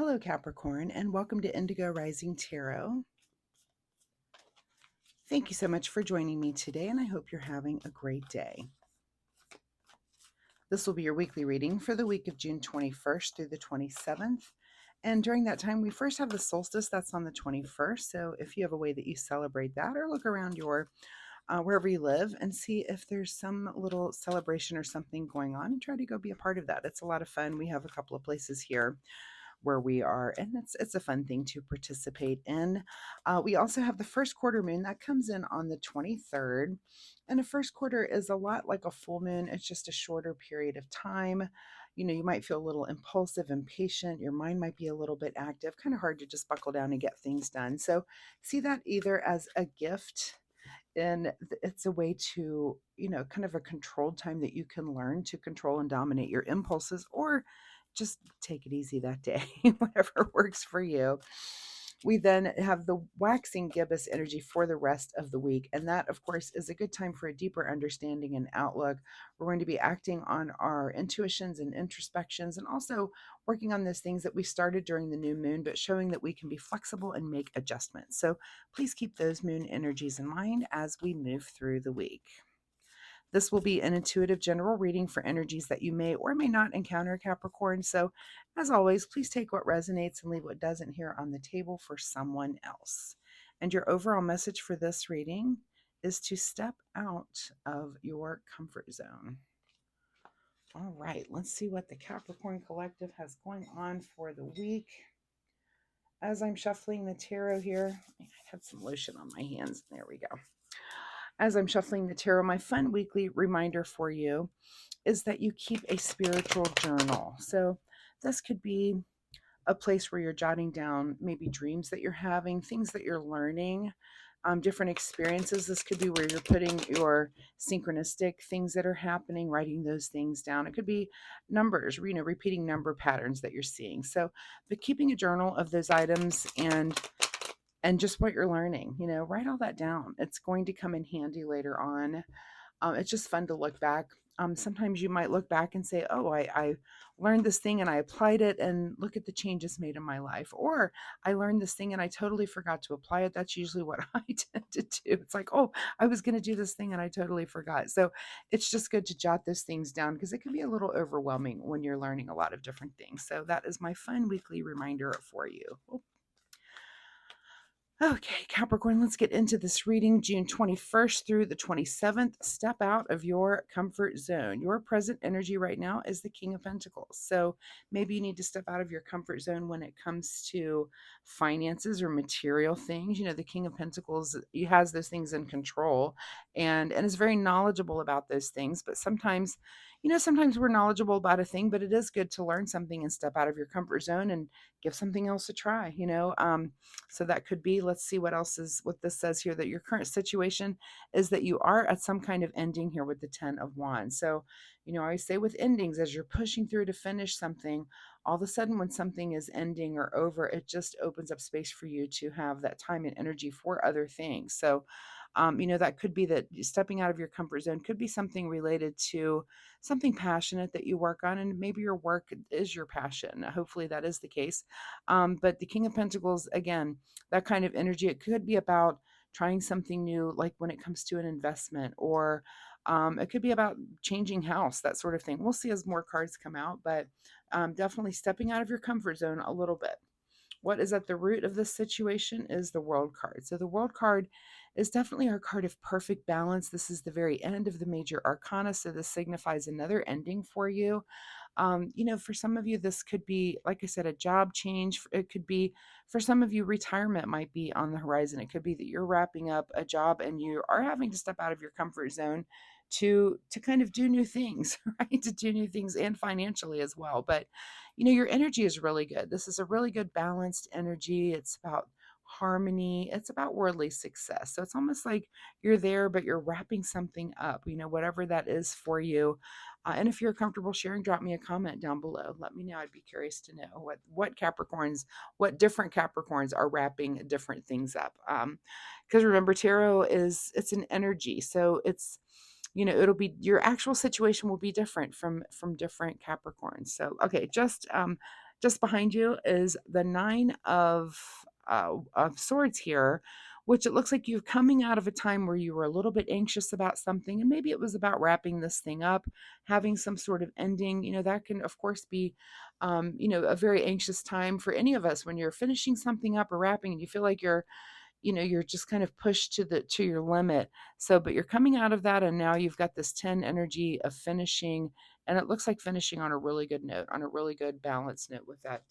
Hello, Capricorn, and welcome to Indigo Rising Tarot. Thank you so much for joining me today, and I hope you're having a great day. This will be your weekly reading for the week of June 21st through the 27th. And during that time, we first have the solstice, that's on the 21st. So if you have a way that you celebrate that, or look around your wherever you live and see if there's some little celebration or something going on, and try to go be a part of that. It's a lot of fun. We have a couple of places here where we are, and it's a fun thing to participate in. We also have the first quarter moon that comes in on the 23rd, and a first quarter is a lot like a full moon. It's just a shorter period of time. You might feel a little impulsive, impatient. Your mind might be a little bit active, kind of hard to just buckle down and get things done. So see that either as a gift, and it's a way to, kind of a controlled time that you can learn to control and dominate your impulses, or just take it easy that day, whatever works for you. We then have the waxing gibbous energy for the rest of the week. And that, of course, is a good time for a deeper understanding and outlook. We're going to be acting on our intuitions and introspections, and also working on those things that we started during the new moon, but showing that we can be flexible and make adjustments. So please keep those moon energies in mind as we move through the week. This will be an intuitive general reading for energies that you may or may not encounter, Capricorn. So, as always, please take what resonates and leave what doesn't here on the table for someone else. And your overall message for this reading is to step out of your comfort zone. All right, let's see what the Capricorn Collective has going on for the week. As I'm shuffling the tarot here, I had some lotion on my hands. There we go. As I'm shuffling the tarot, my fun weekly reminder for you is that you keep a spiritual journal. So this could be a place where you're jotting down maybe dreams that you're having, things that you're learning, different experiences. This could be where you're putting your synchronistic things that are happening, writing those things down. It could be numbers, repeating number patterns that you're seeing. So, but keeping a journal of those items and just what you're learning, write all that down. It's going to come in handy later on. It's just fun to look back. Sometimes you might look back and say, oh, I learned this thing and I applied it, and look at the changes made in my life. Or I learned this thing and I totally forgot to apply it. That's usually what I tend to do. It's like, oh, I was going to do this thing and I totally forgot. So it's just good to jot those things down, because it can be a little overwhelming when you're learning a lot of different things. So that is my fun weekly reminder for you. Okay, Capricorn, let's get into this reading. June 21st through the 27th. Step out of your comfort zone. Your present energy right now is the King of Pentacles. So maybe you need to step out of your comfort zone when it comes to finances or material things. The King of Pentacles, he has those things in control and is very knowledgeable about those things. But sometimes, sometimes we're knowledgeable about a thing, but it is good to learn something and step out of your comfort zone and give something else a try, so that could be, let's see what this says here, that your current situation is that you are at some kind of ending here with the 10 of Wands. So, I always say with endings, as you're pushing through to finish something, all of a sudden when something is ending or over, it just opens up space for you to have that time and energy for other things. So, that could be that stepping out of your comfort zone could be something related to something passionate that you work on, and maybe your work is your passion. Hopefully that is the case. But the King of Pentacles, again, that kind of energy, it could be about trying something new, like when it comes to an investment, or it could be about changing house, that sort of thing. We'll see as more cards come out, but definitely stepping out of your comfort zone a little bit. What is at the root of this situation is the World card. So the World card is definitely our card of perfect balance. This is the very end of the major arcana, so this signifies another ending for you. For some of you, this could be, like I said, a job change. It could be, for some of you, retirement might be on the horizon. It could be that you're wrapping up a job and you are having to step out of your comfort zone to kind of do new things, right? To do new things, and financially as well. But your energy is really good. This is a really good balanced energy. It's about harmony. It's about worldly success. So it's almost like you're there, but you're wrapping something up, whatever that is for you. And if you're comfortable sharing, drop me a comment down below. Let me know. I'd be curious to know what different Capricorns are wrapping different things up. Because remember, tarot it's an energy. So it's, it'll be, your actual situation will be different from different Capricorns. So, okay, just just behind you is the nine of swords here, which it looks like you're coming out of a time where you were a little bit anxious about something, and maybe it was about wrapping this thing up, having some sort of ending. That can, of course, be, a very anxious time for any of us when you're finishing something up or wrapping, and you feel like you're just kind of pushed to your limit. So but you're coming out of that, and now you've got this 10 energy of finishing, and it looks like finishing on a really good note, on a really good balanced note with that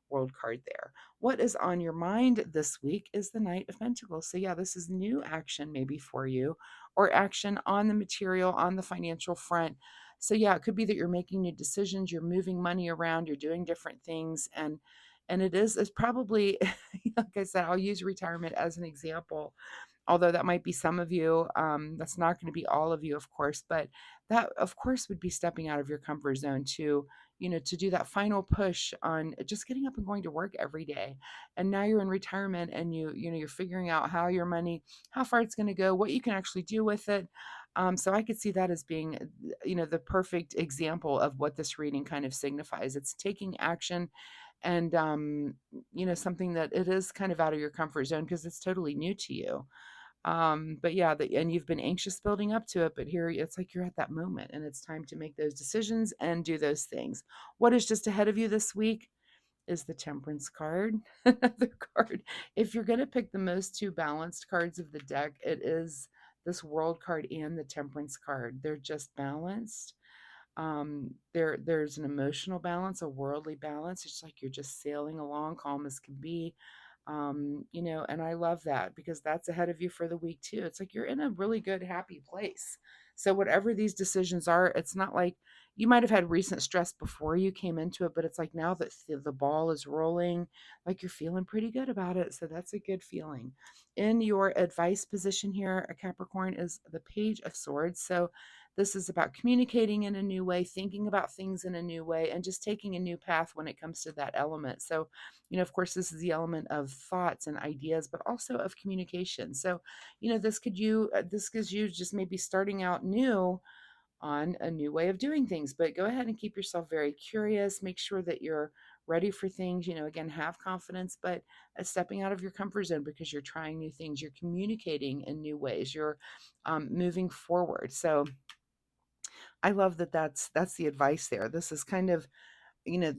world card there. What is on your mind this week is the Knight of Pentacles. So yeah, this is new action maybe for you, or action on the material, on the financial front. So yeah, it could be that you're making new decisions, you're moving money around, you're doing different things, and it's probably like I said, I'll use retirement as an example, although that might be some of you. That's not going to be all of you, of course, but that, of course, would be stepping out of your comfort zone to do that final push on just getting up and going to work every day. And now you're in retirement, and you're figuring out how your money, how far it's going to go, what you can actually do with it. So I could see that as being, the perfect example of what this reading kind of signifies. It's taking action, and something that it is kind of out of your comfort zone because it's totally new to you. But yeah, and you've been anxious building up to it, but here it's like you're at that moment, and it's time to make those decisions and do those things. What is just ahead of you this week is the Temperance card. Another card, if you're going to pick the most two balanced cards of the deck, it is this World card and the Temperance card. They're just balanced. There's an emotional balance, a worldly balance. It's like you're just sailing along, calm as can be. And I love that because that's ahead of you for the week too. It's like you're in a really good, happy place. So whatever these decisions are, it's not like you might have had recent stress before you came into it, but it's like now that the ball is rolling, like you're feeling pretty good about it. So that's a good feeling. In your advice position here, a Capricorn, is the Page of Swords. So this is about communicating in a new way, thinking about things in a new way, and just taking a new path when it comes to that element. So, of course, this is the element of thoughts and ideas, but also of communication. So, this gives you just maybe starting out new on a new way of doing things. But go ahead and keep yourself very curious. Make sure that you're ready for things. Again, have confidence, but stepping out of your comfort zone because you're trying new things. You're communicating in new ways. You're moving forward. So I love that that's the advice there. This is kind of,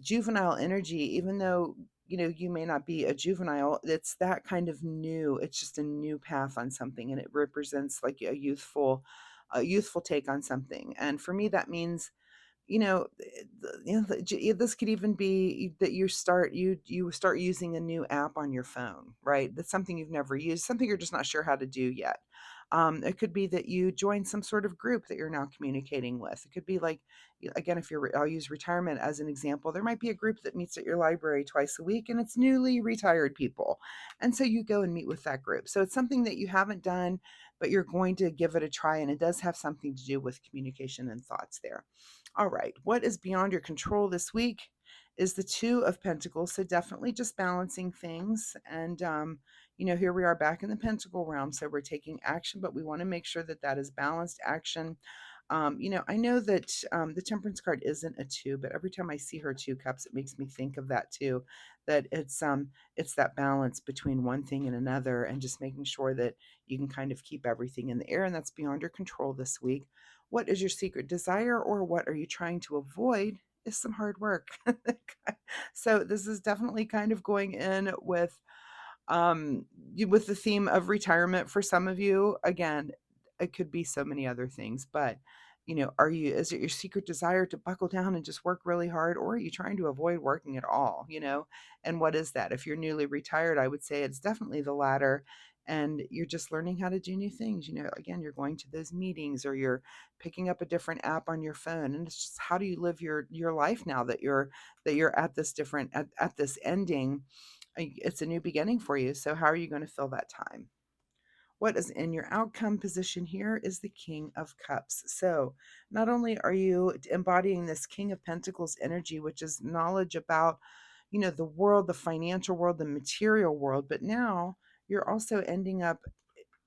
juvenile energy, even though, you may not be a juvenile, it's that kind of new, it's just a new path on something, and it represents like a youthful take on something. And for me, that means, this could even be that you start using a new app on your phone, right? That's something you've never used, something you're just not sure how to do yet. It could be that you join some sort of group that you're now communicating with. It could be like, again, if I'll use retirement as an example, there might be a group that meets at your library twice a week, and it's newly retired people. And so you go and meet with that group. So it's something that you haven't done, but you're going to give it a try, and it does have something to do with communication and thoughts there. All right, what is beyond your control this week is the Two of Pentacles. So definitely just balancing things. And, here we are back in the Pentacle realm. So we're taking action, but we want to make sure that that is balanced action. I know that the Temperance card isn't a two, but every time I see her two cups, it makes me think of that too. That it's that balance between one thing and another, and just making sure that you can kind of keep everything in the air, and that's beyond your control this week. What is your secret desire, or what are you trying to avoid? Is some hard work. So this is definitely kind of going in um with the theme of retirement for some of you. Again, it could be so many other things, but is it your secret desire to buckle down and just work really hard, or are you trying to avoid working at all? And what is that? If you're newly retired, I would say it's definitely the latter, and you're just learning how to do new things. Again, you're going to those meetings, or you're picking up a different app on your phone, and it's just, how do you live your life now that you're at this different at this ending? It's a new beginning for you. So how are you going to fill that time? What is in your outcome position here is the King of Cups. So not only are you embodying this King of Pentacles energy, which is knowledge about, the world, the financial world, the material world, but now you're also ending up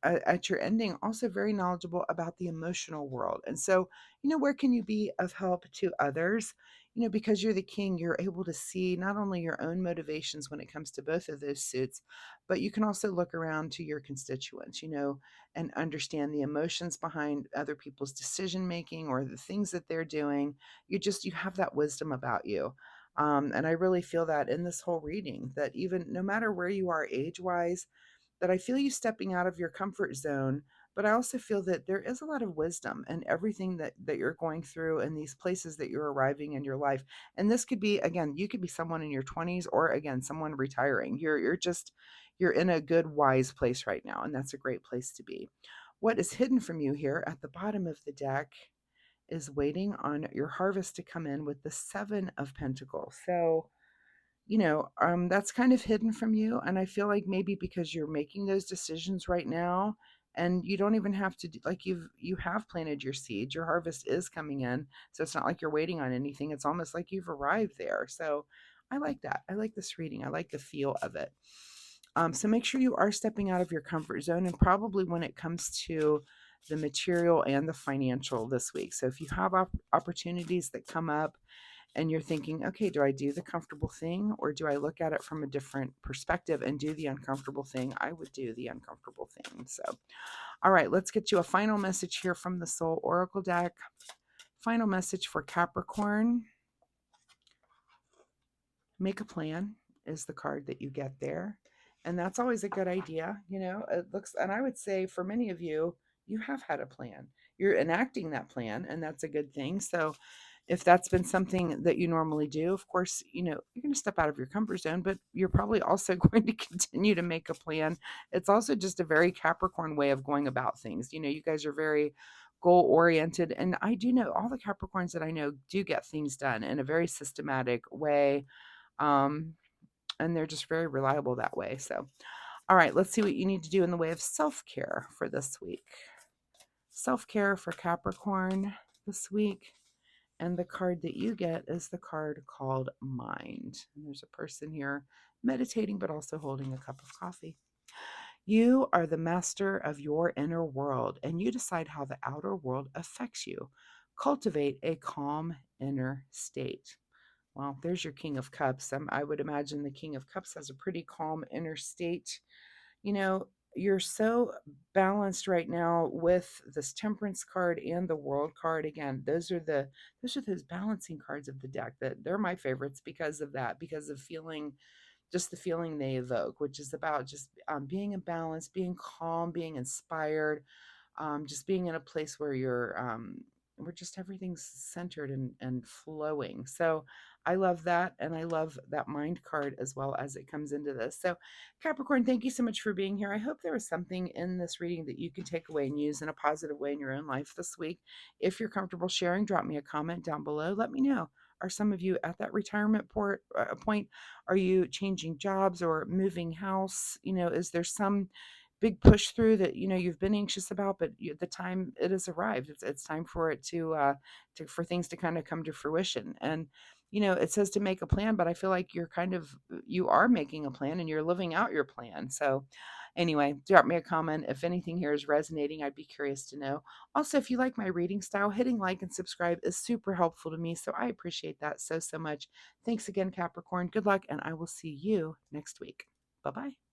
at your ending also very knowledgeable about the emotional world. And so, where can you be of help to others? because you're the king, you're able to see not only your own motivations when it comes to both of those suits, but you can also look around to your constituents, and understand the emotions behind other people's decision making or the things that they're doing. You have that wisdom about you. And I really feel that in this whole reading, that even no matter where you are age wise, that I feel you stepping out of your comfort zone, but I also feel that there is a lot of wisdom in everything that you're going through and these places that you're arriving in your life. And this could be, again, you could be someone in your 20s, or again, someone retiring. You're in a good wise place right now, and that's a great place to be. What is hidden from you here at the bottom of the deck is waiting on your harvest to come in with the 7 of Pentacles. So, that's kind of hidden from you. And I feel like maybe because you're making those decisions right now, and you don't even have to like you have planted your seed, your harvest is coming in. So it's not like you're waiting on anything. It's almost like you've arrived there. So I like that. I like this reading. I like the feel of it. So make sure you are stepping out of your comfort zone, and probably when it comes to the material and the financial this week. So if you have opportunities that come up and you're thinking, okay, do I do the comfortable thing, or do I look at it from a different perspective and do the uncomfortable thing? I would do the uncomfortable thing. So, all right, let's get you a final message here from the Soul Oracle deck. Final message for Capricorn. Make a plan is the card that you get there. And that's always a good idea. It looks, and I would say for many of you, you have had a plan. You're enacting that plan, and that's a good thing. So if that's been something that you normally do, of course, you're going to step out of your comfort zone, but you're probably also going to continue to make a plan. It's also just a very Capricorn way of going about things. You guys are very goal oriented. And I do know all the Capricorns that I know do get things done in a very systematic way. Um, and they're just very reliable that way. So, all right, let's see what you need to do in the way of self care for this week. Self care for Capricorn this week. And the card that you get is the card called Mind. And there's a person here meditating, but also holding a cup of coffee. You are the master of your inner world, and you decide how the outer world affects you. Cultivate a calm inner state. Well, there's your King of Cups. I would imagine the King of Cups has a pretty calm inner state. You know, you're so balanced right now with this Temperance card and the World card. Again, those balancing cards of the deck. That they're my favorites because of that, because of the feeling they evoke, which is about just being in balance, being calm, being inspired, just being in a place where just everything's centered and flowing. So I love that. And I love that Mind card as well as it comes into this. So Capricorn, thank you so much for being here. I hope there was something in this reading that you can take away and use in a positive way in your own life this week. If you're comfortable sharing, drop me a comment down below. Let me know. Are some of you at that retirement point? Are you changing jobs or moving house? Is there some big push through that you've been anxious about, but the time it has arrived? It's time for it for things to kind of come to fruition. And it says to make a plan, but I feel like you are making a plan and you're living out your plan. So anyway, drop me a comment if anything here is resonating. I'd be curious to know. Also, if you like my reading style, hitting like and subscribe is super helpful to me, so I appreciate that so much. Thanks again, Capricorn. Good luck, and I will see you next week. Bye bye.